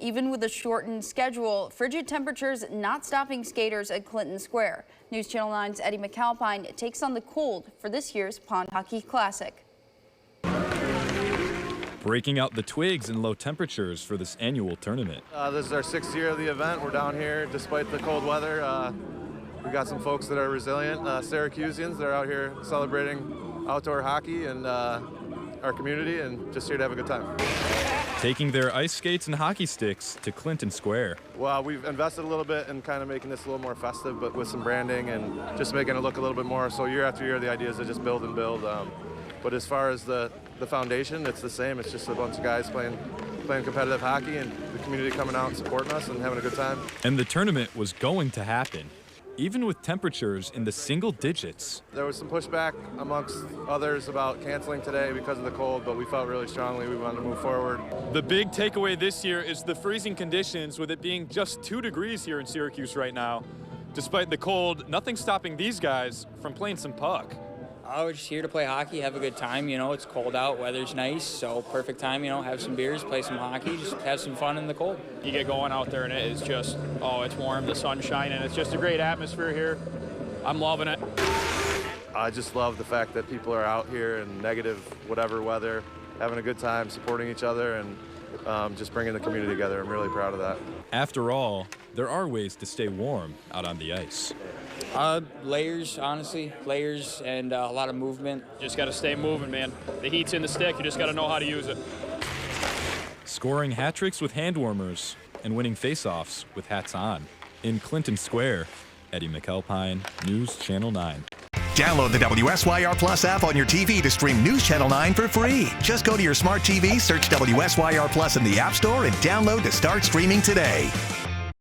even with a shortened schedule, frigid temperatures not stopping skaters at Clinton Square. News Channel 9's Eddie McAlpine takes on the cold for this year's Pond Hockey Classic. Breaking out the twigs in low temperatures for this annual tournament. This is our 6th year of the event. We're down here despite the cold weather. We got some folks that are resilient, Syracuseans. They're out here celebrating outdoor hockey and our community and just here to have a good time. Taking their ice skates and hockey sticks to Clinton Square. Well, we've invested a little bit in kind of making this a little more festive, but with some branding and just making it look a little bit more. So year after year, the idea is to just build and build. But as far as the foundation, it's the same. It's just a bunch of guys playing competitive hockey and the community coming out and supporting us and having a good time. And the tournament was going to happen, even with temperatures in the single digits. There was some pushback amongst others about canceling today because of the cold, but we felt really strongly we wanted to move forward. The big takeaway this year is the freezing conditions, with it being just 2 degrees here in Syracuse right now. Despite the cold, nothing's stopping these guys from playing some puck. We're just here to play hockey, have a good time. You know, it's cold out, weather's nice, so perfect time, you know, have some beers, play some hockey, just have some fun in the cold. You get going out there and it is just, oh, it's warm, the sun's shining. It's just a great atmosphere here. I'm loving it. I just love the fact that people are out here in negative whatever weather, having a good time, supporting each other, and just bringing the community together. I'm really proud of that. After all, there are ways to stay warm out on the ice. Layers, honestly, layers and a lot of movement. Just got to stay moving, man. The heat's in the stick. You just got to know how to use it. Scoring hat tricks with hand warmers and winning face-offs with hats on. In Clinton Square, Eddie McAlpine, News Channel 9. Download the WSYR Plus app on your TV to stream News Channel 9 for free. Just go to your smart TV, search WSYR Plus in the App Store, and download to start streaming today.